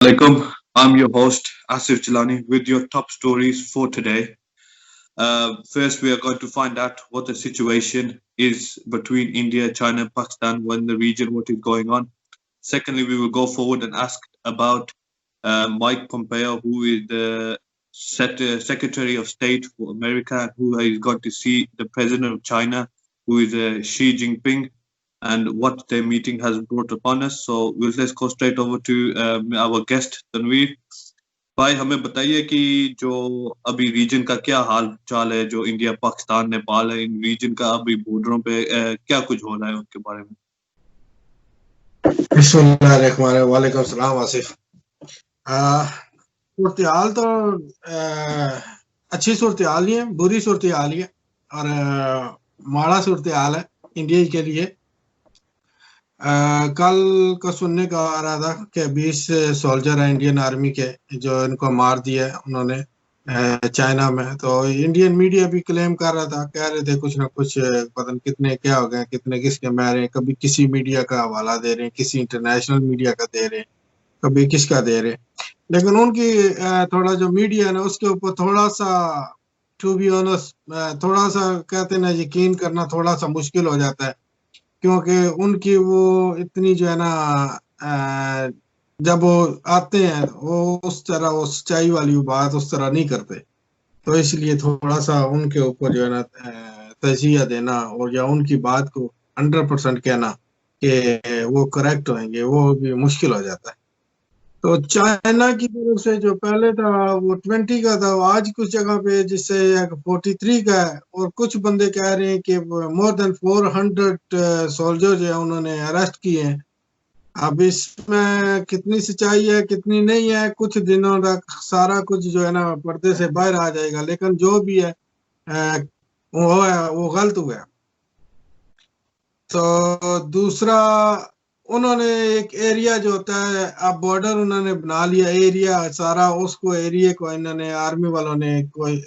Alaikum. I'm your host Asif Chilani with your top stories for today. First, we are going to find out what the situation is between India, China, and Pakistan, when the region, what is going on. Secondly, we will go forward and ask about Mike Pompeo, who is the Secretary of State for America, who is going to see the President of China, who is Xi Jinping, and what their meeting has brought upon us. So let's go straight over to our guest, Tanveer. भाई हमें बताइए कि जो अभी reason का क्या हाल चाल है, जो इंडिया पाकिस्तान नेपाल है, इन रीजन का अभी बॉर्डरों पे क्या कुछ हो रहा है उनके बारे में। वालेकुम सलाम आसिफ। सूरत हाल तो अच्छी सूरत हाल ही है, बुरी सूरत हाल ही है और माड़ा सूरत हाल है इंडिया के लिए। कल को सुनने का आ रहा था कि 20 सोल्जर हैं इंडियन आर्मी के जो इनको मार दिया उन्होंने चाइना में। तो इंडियन मीडिया भी क्लेम कर रहा था, कह रहे थे कुछ ना कुछ पता नहीं कितने क्या हो गए, कितने किसके मारे, कभी किसी मीडिया का हवाला दे रहे हैं, किसी इंटरनेशनल मीडिया का दे रहे हैं, कभी किसका दे रहे हैं। लेकिन उनकी थोड़ा जो मीडिया है ना उसके ऊपर थोड़ा सा टू बी ऑनेस्ट थोड़ा सा कहते हैं ना यकीन करना थोड़ा सा मुश्किल हो जाता है, क्योंकि उनकी वो इतनी जो है ना जब वो आते हैं वो उस तरह वो सच्चाई वाली बात उस तरह नहीं करते। तो इसलिए थोड़ा सा उनके ऊपर जो है ना तजिया देना और या उनकी बात को 100% कहना कि वो करेक्ट होंगे वो भी मुश्किल हो जाता है। तो चाइना की तरफ से जो पहले था वो 20 का था, आज कुछ जगह पे जिससे 43 का है और कुछ बंदे कह रहे हैं कि मोर देन 400 सोल्जर जो है उन्होंने अरेस्ट किए हैं। अब इसमें कितनी सच्चाई है कितनी नहीं है कुछ दिनों तक सारा कुछ जो है ना पर्दे से बाहर आ जाएगा, लेकिन जो भी है वो गलत हुआ। तो दूसरा उन्होंने एक एरिया जो होता है अब बॉर्डर उन्होंने बना लिया एरिया सारा, उसको एरिया को इन्होंने आर्मी वालों ने कोई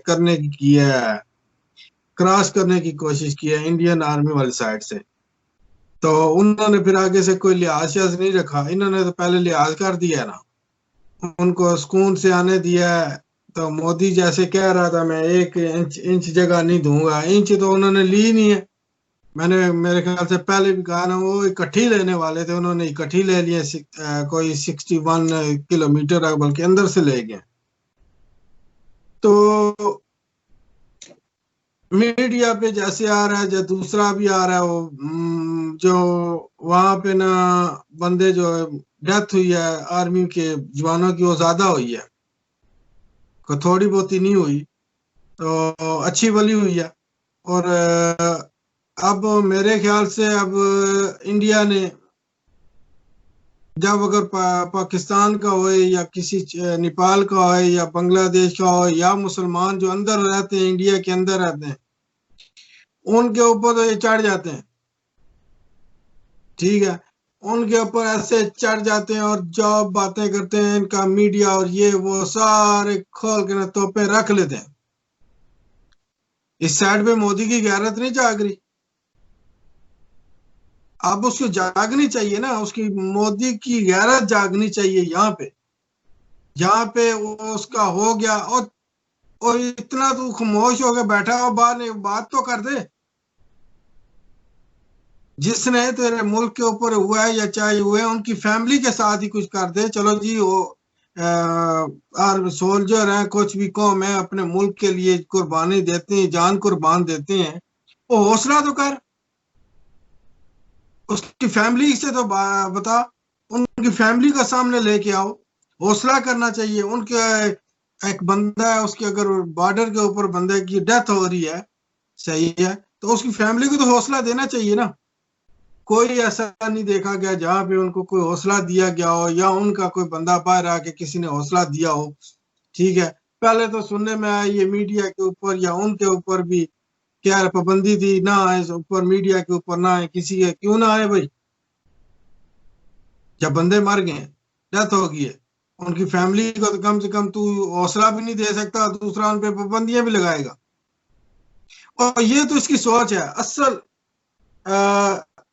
करने की किया है, क्रॉस करने की कोशिश की है इंडियन आर्मी वाली साइड से। तो उन्होंने फिर आगे से कोई लिहाज नहीं रखा, इन्होंने तो पहले लिहाज कर दिया है ना, उनको सुकून से आने दिया है। तो मोदी जैसे कह रहा था मैं 1 इंच जगह नहीं दूंगा, इंच तो उन्होंने ली नहीं है। मैंने मेरे ख्याल से पहले भी कहा ना वो इकट्ठी लेने वाले थे, उन्होंने इकट्ठी ले लिए कोई 61 किलोमीटर बल्कि अंदर से ले गए। तो मीडिया पे जैसे आ रहा है जो दूसरा भी आ रहा है वो जो वहां पे ना बंदे जो डेथ हुई है आर्मी के जवानों की वो ज्यादा हुई है, को थोड़ी बहुत ही नहीं हुई, तो अच्छी वाली हुई है। और अब मेरे ख्याल से अब इंडिया ने जब अगर पाकिस्तान का हो या किसी नेपाल का हो या बांग्लादेश का हो या मुसलमान जो अंदर रहते हैं इंडिया के अंदर रहते हैं उनके ऊपर तो ये चढ़ जाते हैं, ठीक है, उनके ऊपर ऐसे चढ़ जाते हैं और जो बातें करते हैं इनका मीडिया और ये वो सारे खोल के ना तोपे रख लेते हैं। इस साइड पे मोदी की गैरत नहीं जाग रही, अब उसको जागनी चाहिए ना, उसकी मोदी की गैरत जागनी चाहिए। यहाँ पे उसका हो गया और इतना तू खामोश हो गया बैठा हो, बात तो कर दे। जिसने तेरे मुल्क के ऊपर हुआ है या चाहे हुए उनकी फैमिली के साथ ही कुछ कर दे। चलो जी वो सोल्जर है, कुछ भी कौम है, अपने मुल्क के लिए कुर्बानी देते हैं, जान कुर्बान देते हैं, वो हौसला तो कर, उसकी फैमिली से तो बता, उनकी फैमिली का सामने लेके आओ, हौसला करना चाहिए। उनके एक बंदा है उसके अगर बॉर्डर के ऊपर बंदे की डेथ हो रही है सही है तो उसकी फैमिली को तो हौसला देना चाहिए ना। कोई ऐसा नहीं देखा गया जहां पे उनको कोई हौसला दिया गया हो या उनका कोई बंदा बाहर आके किसी ने हौसला दिया हो, ठीक है। पहले तो सुनने में आया ये मीडिया के ऊपर या उनके ऊपर भी क्या पाबंदी थी ना आए ऊपर, मीडिया के ऊपर ना आए, किसी के क्यों ना आए भाई, जब बंदे मर गए डेथ हो गई है उनकी फैमिली को तो कम से कम तू हौसला भी नहीं दे सकता, दूसरा उन पे पाबंदियां भी लगाएगा। और ये तो इसकी सोच है असल।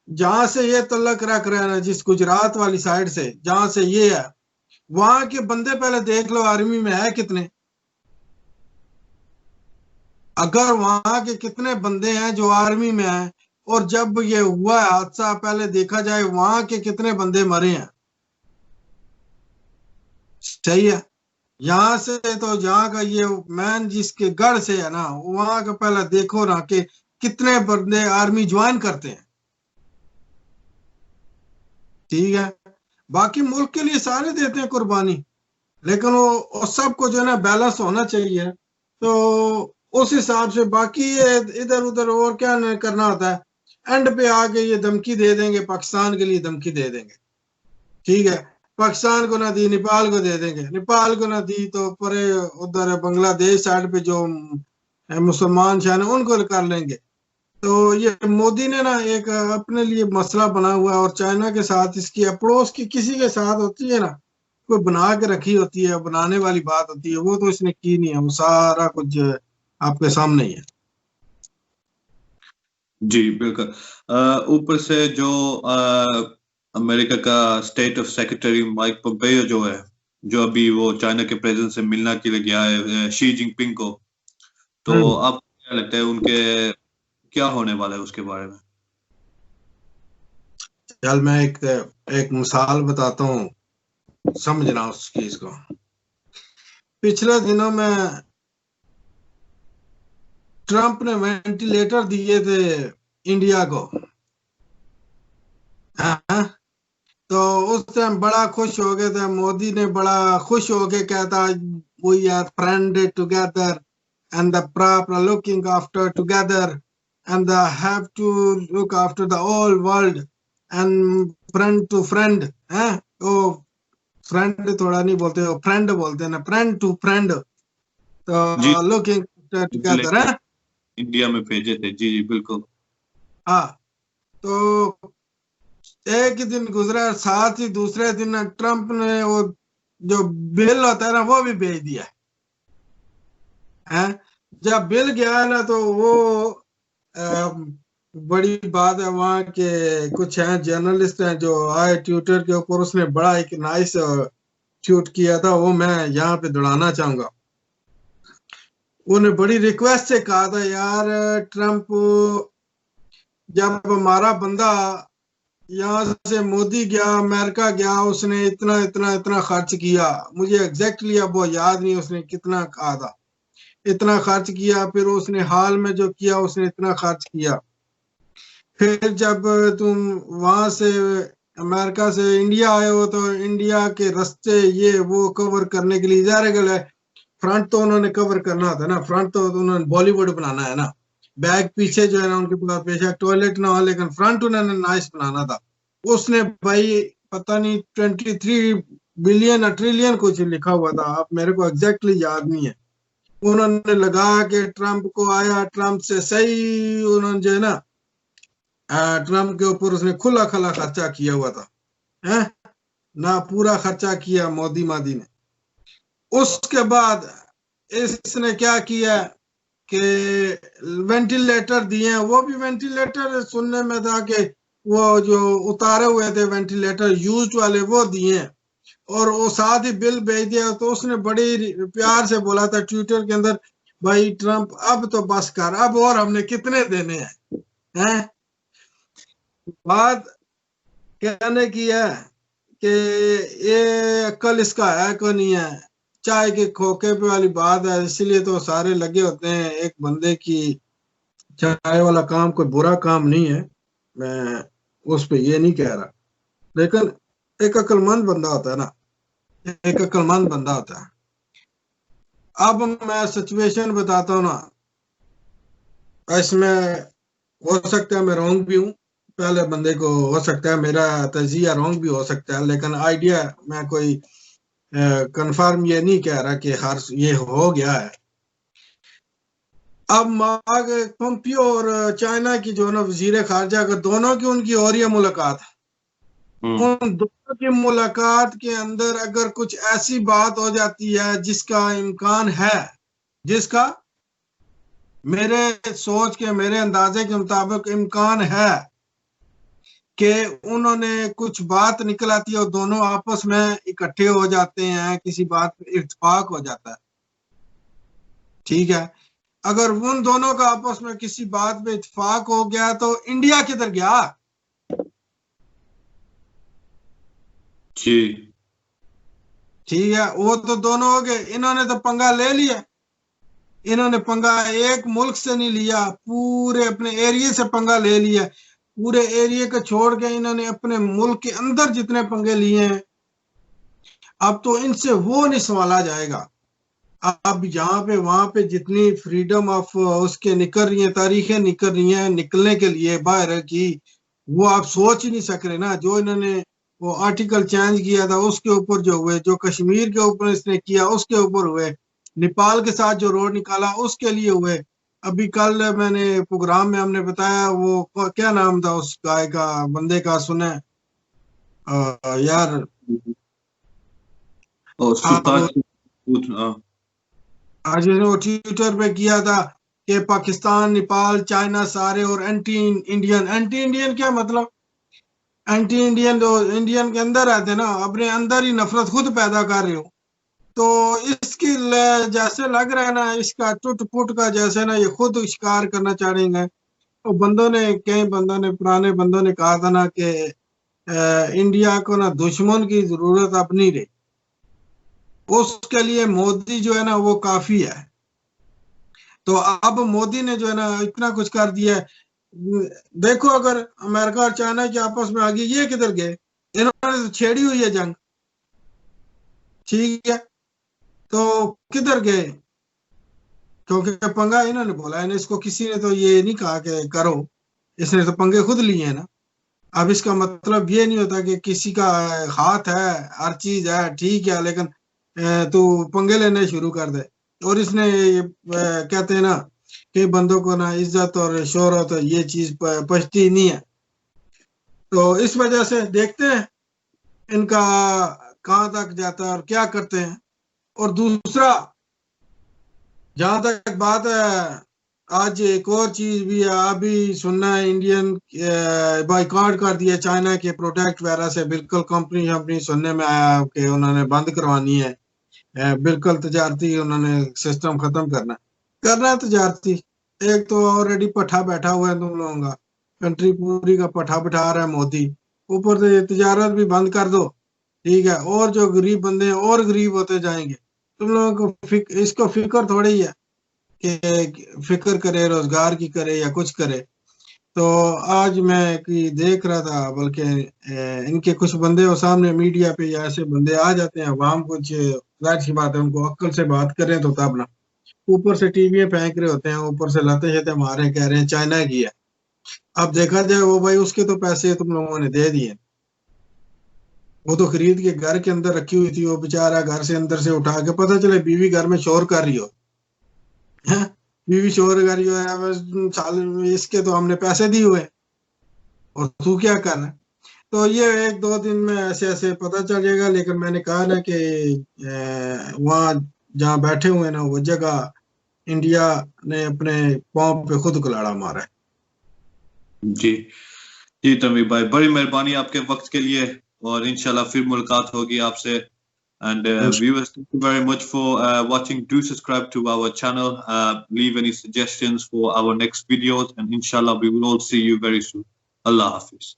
जहां से ये तल्लक रख रहे हैं ना जिस गुजरात वाली साइड से जहां से ये है वहां के बंदे पहले देख लो आर्मी में है कितने। अगर वहां के कितने बंदे हैं जो आर्मी में हैं, और जब ये हुआ है हादसा पहले देखा जाए वहां के कितने बंदे मरे हैं। सही है। यहाँ से तो जहाँ का ये मैन जिसके गढ़ से है ना, वहां का पहले देखो ना कि कितने बंदे आर्मी ज्वाइन करते हैं। ठीक है, बाकी मुल्क के लिए सारे देते हैं कुर्बानी, लेकिन वो सबको जो है ना बैलेंस होना चाहिए। तो उस हिसाब से बाकी ये इधर उधर और क्या करना होता है, एंड पे आके ये धमकी दे देंगे, पाकिस्तान के लिए धमकी दे देंगे। ठीक है, पाकिस्तान को ना दी नेपाल को दे देंगे, नेपाल को ना दी तो पूरे उधर बांग्लादेश साइड पे जो मुसलमान शान है उनको कर लेंगे। तो ये मोदी ने ना एक अपने लिए मसला बना हुआ है, और चाइना के साथ इसकी अप्रोच की किसी के साथ होती है ना, कोई बना के रखी होती है, बनाने वाली बात होती है, वो तो इसने की नहीं है। वो सारा कुछ आपके सामने ही है। जी बिल्कुल। ऊपर से जो अमेरिका का state of secretary Mike Pompeo जो है, जो अभी वो चाइना के प्रेसिडेंट से मिलना के लिए गया है शी जिनपिंग को, तो आपको क्या लगता है उनके क्या होने वाला है उसके बारे में? चल मैं एक मिसाल बताता हूँ, समझना उस चीज को। पिछले दिनों में ट्रंप ने वेंटिलेटर दिए थे इंडिया को, हाँ? तो उस टाइम बड़ा खुश हो गए थे, मोदी ने बड़ा खुश हो के कहता we are friend together and the proper looking after together and the have to look after the whole world and friend to friend है। वो फ्रेंड थोड़ा नहीं बोलते, वो फ्रेंड बोलते हैं ना, फ्रेंड टू फ्रेंड। जी, तो लुकिंग टुगेदर है। इंडिया में भेजे थे। जी जी बिल्कुल। हाँ, तो एक ही दिन गुजरा, साथ ही दूसरे दिन ट्रंप ने वो जो बिल होता है ना वो भी भेज दिया है। जब बिल गया ना तो वो बड़ी बात है, वहाँ के कुछ हैं जर्नलिस्ट हैं जो आए ट्विटर के ऊपर, उसने बड़ा एक नाइस ट्वीट किया था, वो मैं यहाँ पे दोहराना चाहूंगा। उन्हें बड़ी रिक्वेस्ट से कहा था, यार ट्रंप, जब हमारा बंदा यहाँ से मोदी गया अमेरिका गया, उसने इतना इतना इतना खर्च किया, मुझे एग्जैक्टली अब वो याद नहीं उसने कितना कहा था, इतना खर्च किया, फिर उसने हाल में जो किया उसने इतना खर्च किया, फिर जब तुम वहां से अमेरिका से इंडिया आए हो तो इंडिया के रास्ते ये वो कवर करने के लिए जा रहे, फ्रंट तो उन्होंने कवर करना था ना, फ्रंट तो उन्होंने बॉलीवुड बनाना है ना, बैग पीछे जो है ना उनके पास बेशक टॉयलेट ना हो लेकिन फ्रंट उन्होंने नाइस बनाना था। उसने भाई पता नहीं 23 बिलियन ट्रिलियन कुछ लिखा हुआ था, आप मेरे को एग्जैक्टली याद नहीं है। उन्होंने लगा के ट्रंप को आया, ट्रंप से सही उन्होंने जो है ना ट्रंप के ऊपर उसने खुला खला खर्चा किया हुआ था, है ना, पूरा खर्चा किया मोदी मादी ने। उसके बाद इसने क्या किया कि वेंटिलेटर दिए, वो भी वेंटिलेटर सुनने में था कि वो जो उतारे हुए थे वेंटिलेटर यूज्ड वाले वो दिए, और वो साथ ही बिल भेज दिया। तो उसने बड़ी प्यार से बोला था ट्विटर के अंदर, भाई ट्रंप अब तो बस कर, अब और हमने कितने देने हैं। बात कहने की है कि ये अक्ल इसका है को नहीं है, चाय के खोखे पे वाली बात है, इसलिए तो सारे लगे होते हैं। एक बंदे की चाय वाला काम कोई बुरा काम नहीं है, मैं उस पे ये नहीं कह रहा, लेकिन एक अक्लमंद बंदा होता है ना, एक अक्लमंद बंदा होता है। अब मैं सिचुएशन बताता हूँ ना, इसमें हो सकता है मैं रॉन्ग भी हूँ, पहले बंदे को हो सकता है मेरा तजिया रॉन्ग भी हो सकता है, लेकिन आइडिया मैं कोई कंफर्म ये नहीं कह रहा कि हर ये हो गया है। अब पोम्पियो और चाइना की जो ना वजीर खारजा का दोनों की उनकी हो रही है मुलाकात, उन दोनों की मुलाकात के अंदर अगर कुछ ऐसी बात हो जाती है जिसका इम्कान है, जिसका मेरे सोच के मेरे अंदाजे के मुताबिक इम्कान है कि उन्होंने कुछ बात निकल आती है और दोनों आपस में इकट्ठे हो जाते हैं, किसी बात पे इत्तेफाक हो जाता है, ठीक है। अगर उन दोनों का आपस में किसी बात पे इत्तेफाक हो गया तो इंडिया किधर गया? जी ठीक है, वो तो दोनों हो गए। इन्होंने तो पंगा ले लिया। इन्होंने पंगा एक मुल्क से नहीं लिया, पूरे अपने एरिया से पंगा ले लिया। पूरे एरिया को छोड़ के इन्होंने अपने मुल्क के अंदर जितने पंगे लिए हैं, अब तो इनसे वो नहीं संभाला जाएगा। अब यहाँ पे वहां पे जितनी फ्रीडम ऑफ उसके निकल रही है, तारीखें निकल रही हैं निकलने के लिए बाहर की, वो आप सोच ही नहीं सक रहे ना। जो इन्होंने वो आर्टिकल चेंज किया था उसके ऊपर जो हुए, जो कश्मीर के ऊपर इसने किया उसके ऊपर हुए, नेपाल के साथ जो रोड निकाला उसके लिए हुए। अभी कल मैंने प्रोग्राम में हमने बताया, वो क्या नाम था उस गाय का, बंदे का, सुने यार? और सुल्तान आज वो ट्विटर पे किया था कि पाकिस्तान, नेपाल, चाइना सारे और एंटी इंडियन। एंटी इंडियन क्या मतलब? एंटी इंडियन जो इंडियन के अंदर आते ना, अपने अंदर ही नफरत खुद पैदा कर रहे हो। तो इसकी जैसे लग रहा है ना, इसका टूट फूट का जैसे ना ये खुद शिकार करना चाहेंगे। तो बंदों ने, कई बंदों ने, पुराने बंदों ने कहा था ना कि इंडिया को ना दुश्मन की जरूरत अब नहीं रही, उसके लिए मोदी जो है ना वो काफी है। तो अब मोदी ने जो है ना इतना कुछ कर दिया है। देखो, अगर अमेरिका और चाइना के आपस में आ गई, ये किधर गए? इन्होंने तो छेड़ी हुई है जंग, ठीक है। तो किधर गए? क्योंकि पंगा इन्होंने बोला है ना, इसको किसी ने तो ये नहीं कहा कि करो, इसने तो पंगे खुद लिए हैं ना। अब इसका मतलब ये नहीं होता कि किसी का हाथ है, हर चीज है, ठीक है, लेकिन तू पंगे लेने शुरू कर दे। और इसने कहते हैं ना कि बंदों को ना इज्जत और शोहरत और ये चीज पछती नहीं है। तो इस वजह से देखते हैं इनका कहाँ तक जाता है और क्या करते हैं। और दूसरा, जहां तक बात है, आज एक और चीज भी है, अभी सुनना है, इंडियन बाइकआउट कर दिया चाइना के प्रोडक्ट वगैरह से। बिल्कुल कंपनी सुनने में आया कि उन्होंने बंद करवानी है, बिल्कुल तजारती उन्होंने सिस्टम खत्म करना है तजारती। एक तो ऑलरेडी पट्ठा बैठा हुआ है तुम लोगों का, कंट्री पूरी का पट्ठा बिठा रहा है मोदी, ऊपर से तजारत भी बंद कर दो, ठीक है। और जो गरीब बंदे हैं और गरीब होते जाएंगे। तुम लोगों को इसको फिक्र थोड़ी है कि फिक्र करे, रोजगार की करे या कुछ करे। तो आज मैं कि देख रहा था, बल्कि इनके कुछ बंदे और सामने मीडिया पे या ऐसे बंदे आ जाते हैं, अवाम कुछ जाहिर सी बात है उनको अक्ल से बात कर रहे हैं तो तब ना, ऊपर से टीवी फेंक रहे होते हैं, ऊपर से लाते शते मारे, कह रहे हैं चाइना की है। अब देखा जाए, वो भाई उसके तो पैसे तुम लोगों ने दे दिए, वो तो खरीद के घर के अंदर रखी हुई थी, वो बेचारा घर से अंदर से उठा के, पता चले बीवी घर में शोर कर रही हो, है, बीवी शोर कर रही हो, बस साल इसके तो हमने पैसे दिए हुए और तू क्या कर रहा है। तो ये एक दो दिन में ऐसे ऐसे पता चल जाएगा। लेकिन मैंने कहा ना कि वहाँ जहाँ बैठे हुए हैं ना, वो जगह इंडिया ने अपने पाँव पे खुद कुल्हाड़ा मारा है। जी जी तमीम भाई, बड़ी मेहरबानी आपके वक्त के लिए, और इंशाल्लाह फिर मुलाकात होगी आपसे। And viewers, thank you very much for watching. Do subscribe to our channel. Leave any suggestions for our next videos, and inshallah we will all see you very soon. Allah Hafiz.